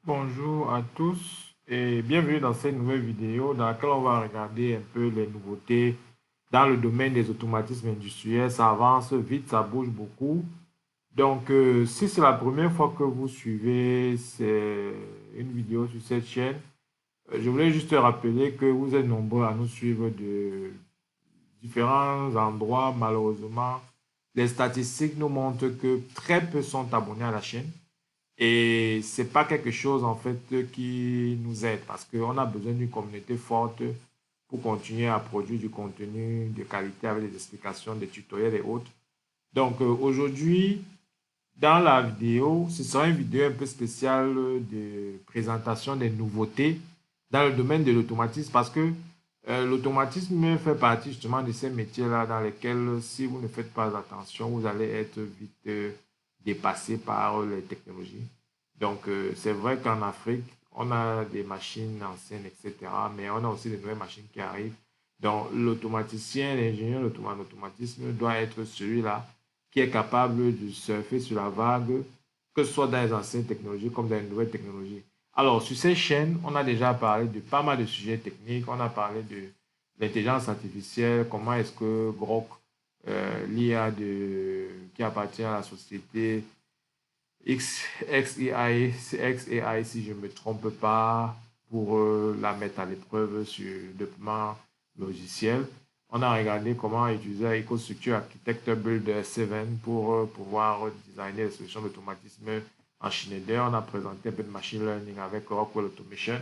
Bonjour à tous et bienvenue dans cette nouvelle vidéo dans laquelle on va regarder un peu les nouveautés dans le domaine des automatismes industriels. Ça avance vite, ça bouge beaucoup. Donc, si c'est la première fois que vous suivez une vidéo sur cette chaîne, je voulais juste rappeler que vous êtes nombreux à nous suivre de différents endroits. Malheureusement, les statistiques nous montrent que très peu sont abonnés à la chaîne. Et c'est pas quelque chose en fait qui nous aide parce qu'on a besoin d'une communauté forte pour continuer à produire du contenu de qualité avec des explications, des tutoriels et autres. Donc aujourd'hui, dans la vidéo, ce sera une vidéo un peu spéciale de présentation des nouveautés dans le domaine de l'automatisme parce que l'automatisme fait partie justement de ces métiers-là dans lesquels, si vous ne faites pas attention, vous allez être vite dépassé par les technologies. Donc, c'est vrai qu'en Afrique, on a des machines anciennes, etc., mais on a aussi des nouvelles machines qui arrivent. Donc, l'automaticien, l'ingénieur d'automatisme doit être celui-là qui est capable de surfer sur la vague, que ce soit dans les anciennes technologies comme dans les nouvelles technologies. Alors, sur ces chaînes, on a déjà parlé de pas mal de sujets techniques. On a parlé de l'intelligence artificielle, comment est-ce que Grok, l'IA qui appartient à la société XAI, si je ne me trompe pas, pour la mettre à l'épreuve sur le développement logiciel. On a regardé comment utiliser EcoStruxure Architect Builder 7 pour pouvoir designer des solutions d'automatisme en Schneider. On a présenté un peu de machine learning avec Rockwell Automation,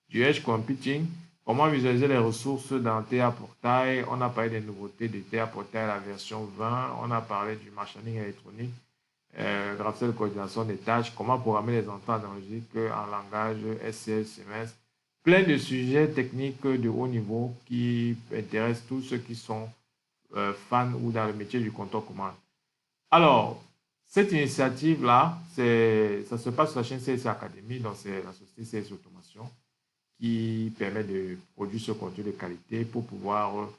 du edge computing, comment visualiser les ressources dans TA Portail. On a parlé des nouveautés de TA Portail la version 20. On a parlé du machining électronique, graphique de coordination des tâches, comment programmer les entrées analogiques en langage SQL, CMS. Plein de sujets techniques de haut niveau qui intéressent tous ceux qui sont fans ou dans le métier du compteur commande. Alors, cette initiative-là, ça se passe sur la chaîne CSC Academy, donc c'est la société CSC Automation qui permet de produire ce contenu de qualité pour pouvoir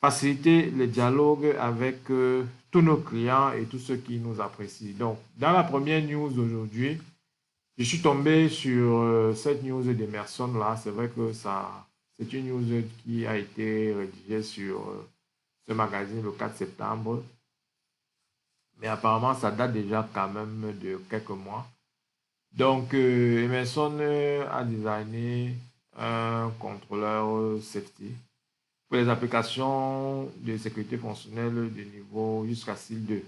faciliter le dialogue avec tous nos clients et tous ceux qui nous apprécient. Donc, dans la première news d'aujourd'hui, je suis tombé sur cette news d'Emerson là. C'est vrai que c'est une news qui a été rédigée sur ce magazine le 4 septembre. Mais apparemment, ça date déjà quand même de quelques mois. Donc, Emerson a designé un contrôleur safety pour les applications de sécurité fonctionnelle de niveau jusqu'à SIL 2.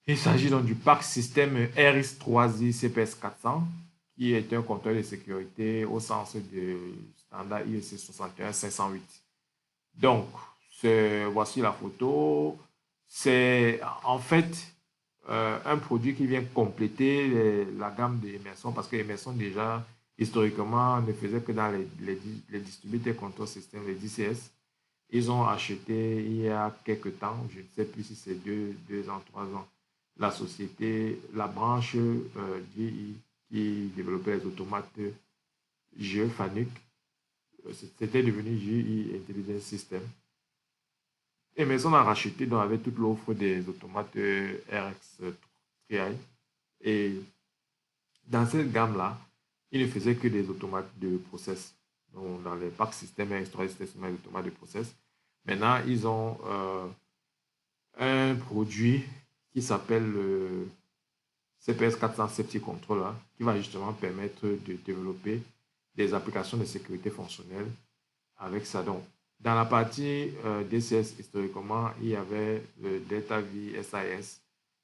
Il s'agit donc du pack système RX3i CPS 400, qui est un contrôleur de sécurité au sens de standard IEC 61508. Donc, voici la photo. C'est en fait un produit qui vient compléter la gamme d'Emerson parce que Emerson déjà historiquement ne faisait que dans les distributed control systems, les DCS. Ils ont acheté il y a quelques temps, je ne sais plus si c'est 2 ans, 3 ans, la société, la branche GI qui développait les automates GE Fanuc. C'était devenu GE Intelligence System. Et Maison a racheté donc avec toute l'offre des automates RX 3i. Et dans cette gamme-là, il ne faisait que des automates de process. Donc, dans les packs système RX3i, c'était seulement des automates de process. Maintenant, ils ont un produit qui s'appelle le CPS 400 Safety Controller qui va justement permettre de développer des applications de sécurité fonctionnelle avec ça. Donc, dans la partie DCS, historiquement, il y avait le DeltaV SIS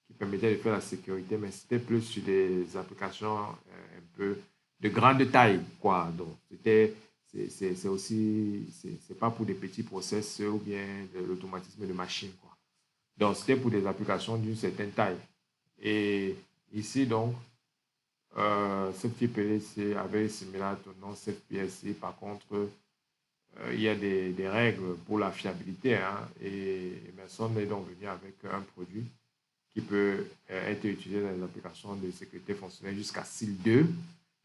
qui permettait de faire la sécurité, mais c'était plus sur des applications un peu de grande taille, quoi. Donc, c'est aussi, c'est pas pour des petits process ou bien de l'automatisme de machine, quoi. Donc, c'était pour des applications d'une certaine taille. Et ici, donc, ce petit PLC avait similaire au nom CFPSC. Par contre, il y a des règles pour la fiabilité. Hein, et Emerson est donc venu avec un produit qui peut être utilisé dans les applications de sécurité fonctionnelle jusqu'à SIL 2.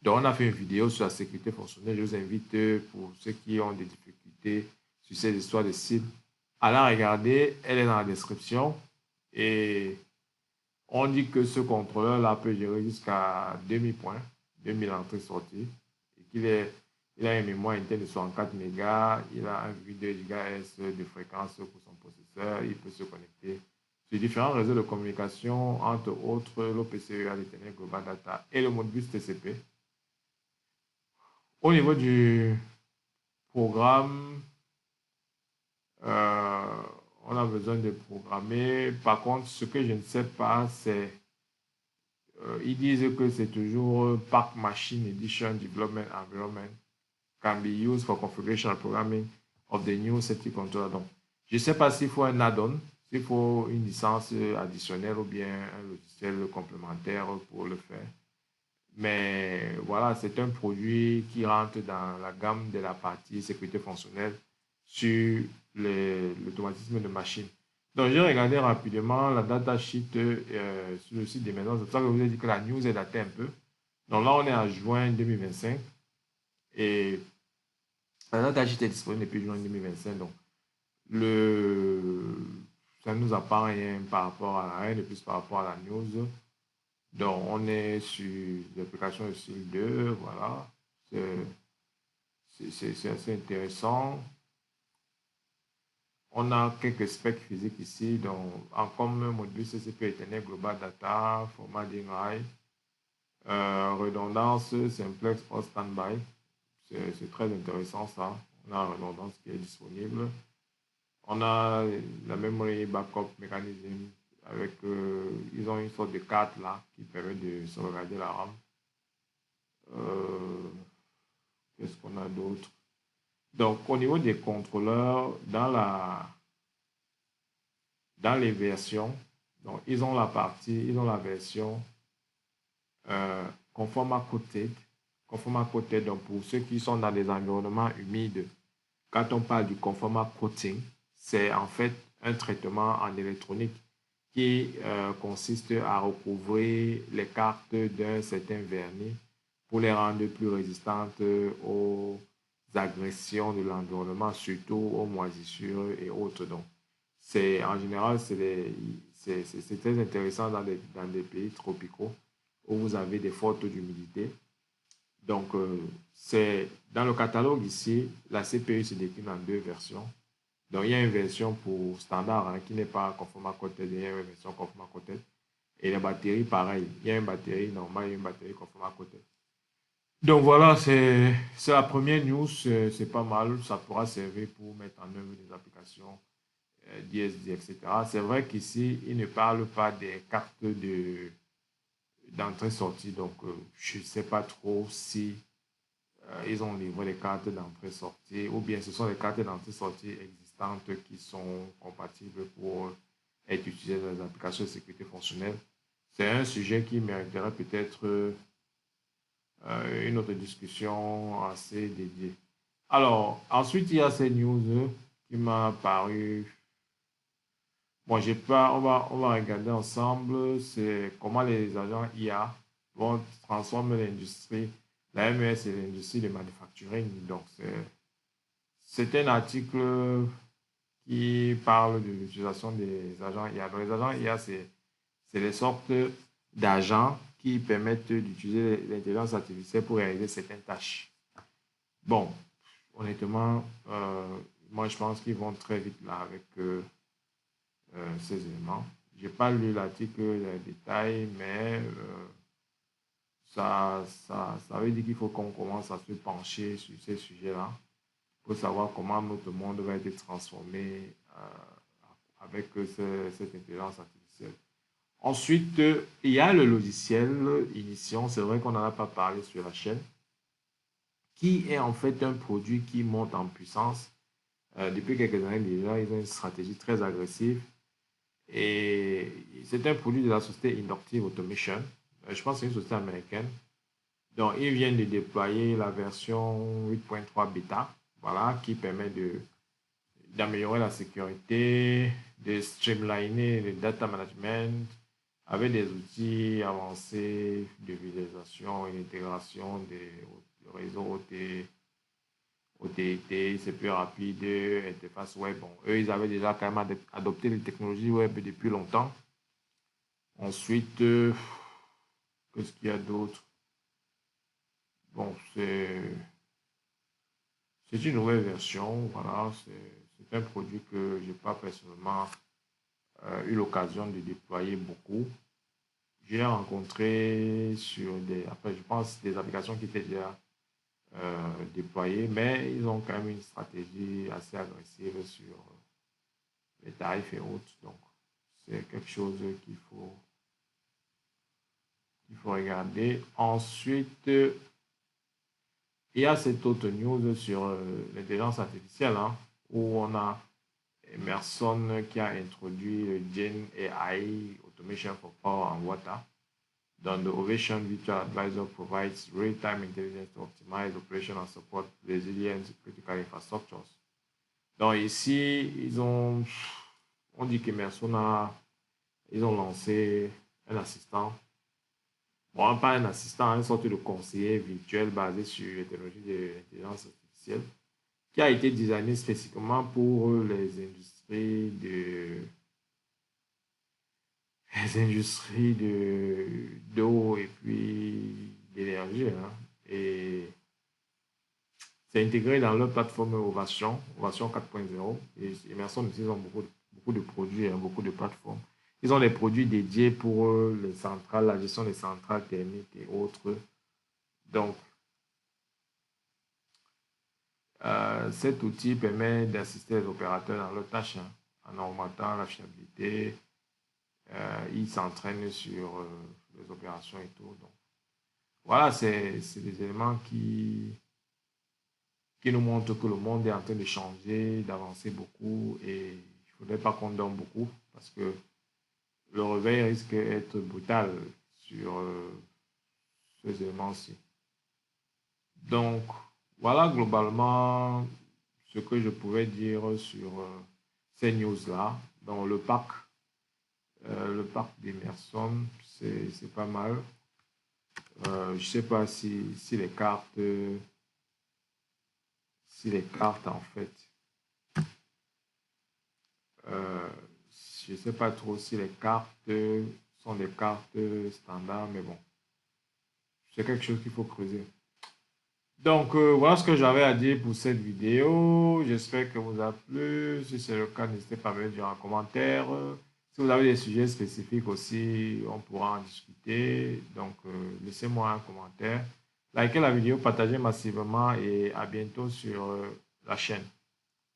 Donc, on a fait une vidéo sur la sécurité fonctionnelle. Je vous invite, pour ceux qui ont des difficultés sur ces histoires de SIL, à la regarder. Elle est dans la description. Et on dit que ce contrôleur-là peut gérer jusqu'à 2000 points. 2000 entrées-sorties, et il a une mémoire interne de 64 mégas, il a 1,2 GHz de fréquence pour son processeur, il peut se connecter sur différents réseaux de communication, entre autres l'OPCEA, l'Ethernet Global Data et le Modbus TCP. Au niveau du programme, on a besoin de programmer. Par contre, ce que je ne sais pas, c'est ils disent que c'est toujours Park Machine Edition Development Environment can be used for configuration and programming of the new safety controller. Donc, je ne sais pas s'il faut un add-on, s'il faut une licence additionnelle ou bien un logiciel complémentaire pour le faire. Mais voilà, c'est un produit qui rentre dans la gamme de la partie sécurité fonctionnelle sur l'automatisme de machine. Donc, j'ai regardé rapidement la datasheet sur le site des maisons. C'est pour ça que je vous ai dit que la news est datée un peu. Donc là, on est à juin 2025. Et la datasheet est disponible depuis juin 2025. Donc, ça ne nous apprend rien par rapport à rien de plus par rapport à la news. Donc, on est sur l'application de style 2. Voilà. C'est assez intéressant. On a quelques specs physiques ici, donc en comme module CCP Ethernet Global Data, format DNI, redondance, simplex or standby. C'est très intéressant ça. On a la redondance qui est disponible. On a la memory backup mécanisme avec, ils ont une sorte de carte là qui permet de sauvegarder la RAM. Qu'est-ce qu'on a d'autre? Donc, au niveau des contrôleurs, dans les versions, donc ils ont la version Conformal Coated. Conformal Coated, donc pour ceux qui sont dans des environnements humides, quand on parle du Conformal Coating, c'est en fait un traitement en électronique qui consiste à recouvrir les cartes d'un certain vernis pour les rendre plus résistantes aux agressions de l'environnement, surtout aux moisissures et autres. Donc, en général, c'est très intéressant dans des pays tropicaux où vous avez des fortes d'humidité. Donc, c'est dans le catalogue ici, la CPU se décline en deux versions. Donc, il y a une version pour standard qui n'est pas conforme à côté, il y a une version conforme à côté. Et les batteries, pareil. Il y a une batterie normale et une batterie conforme à côté. Donc voilà, c'est la première news, c'est pas mal, ça pourra servir pour mettre en œuvre des applications DSD, etc. C'est vrai qu'ici, ils ne parlent pas des cartes d'entrée-sortie, donc je ne sais pas trop si ils ont livré les cartes d'entrée-sortie ou bien ce sont les cartes d'entrée-sortie existantes qui sont compatibles pour être utilisées dans les applications de sécurité fonctionnelle. C'est un sujet qui mériterait peut-être une autre discussion assez dédiée. Alors, ensuite, il y a ces news qui m'a paru. Bon, j'ai pas, on va regarder ensemble, c'est comment les agents IA vont transformer l'industrie, la MES et l'industrie de manufacturing. Donc, c'est un article qui parle de l'utilisation des agents IA. Donc, les agents IA, c'est les sortes d'agents qui permettent d'utiliser l'intelligence artificielle pour réaliser certaines tâches. Bon, honnêtement, moi, je pense qu'ils vont très vite là avec ces éléments. Je n'ai pas lu l'article, les détails, mais ça veut dire qu'il faut qu'on commence à se pencher sur ces sujets-là pour savoir comment notre monde va être transformé avec cette intelligence artificielle. Ensuite, il y a le logiciel Ignition, c'est vrai qu'on n'en a pas parlé sur la chaîne, qui est en fait un produit qui monte en puissance. Depuis quelques années déjà, ils ont une stratégie très agressive. Et c'est un produit de la société Inductive Automation. Je pense que c'est une société américaine. Donc, ils viennent de déployer la version 8.3 bêta, voilà, qui permet d'améliorer la sécurité, de streamliner le data management avec des outils avancés de visualisation et d'intégration des réseaux OTT, c'est plus rapide, interface web. Bon, eux, ils avaient déjà quand même adopté les technologies web depuis longtemps. Ensuite, qu'est-ce qu'il y a d'autre? bon, c'est une nouvelle version, voilà, c'est un produit que je n'ai pas personnellement eu l'occasion de déployer beaucoup. J'ai rencontré sur des, après, je pense, des applications qui étaient déjà déployées, mais ils ont quand même une stratégie assez agressive sur les tarifs et autres. Donc, c'est quelque chose qu'il faut regarder. Ensuite, il y a cette autre news sur l'intelligence artificielle, hein, où on a Emerson qui a introduit le Gen AI Automation for Power and Water. Dans the Ovation Virtual Advisor provides real-time intelligence to optimize operation and support resilient critical infrastructures. Donc ici, on dit qu'Emerson ils ont lancé un assistant, bon, pas un assistant, une sorte de conseiller virtuel basé sur les technologies de l'intelligence artificielle, qui a été designé spécifiquement pour les industries d'eau et puis d'énergie. Hein. Et c'est intégré dans leur plateforme Ovation 4.0. Et Emerson, ils ont beaucoup de produits, hein, beaucoup de plateformes. Ils ont des produits dédiés pour les centrales, la gestion des centrales thermiques et autres. Donc, cet outil permet d'assister les opérateurs dans leurs tâches, hein, en augmentant la fiabilité. Ils s'entraînent sur les opérations et tout. Donc, voilà, c'est des éléments qui nous montrent que le monde est en train de changer, d'avancer beaucoup et il ne faudrait pas qu'on dorme beaucoup parce que le réveil risque d'être brutal sur ces éléments-ci. Donc, voilà globalement ce que je pouvais dire sur ces news-là. Dans le parc d'Emerson, c'est pas mal. Je ne sais pas si les cartes, en fait, je ne sais pas trop si les cartes sont des cartes standards, mais bon, c'est quelque chose qu'il faut creuser. Donc, voilà ce que j'avais à dire pour cette vidéo. J'espère que vous a plu. Si c'est le cas, n'hésitez pas à me dire en commentaire. Si vous avez des sujets spécifiques aussi, on pourra en discuter. Donc, laissez-moi un commentaire. Likez la vidéo, partagez massivement et à bientôt sur la chaîne.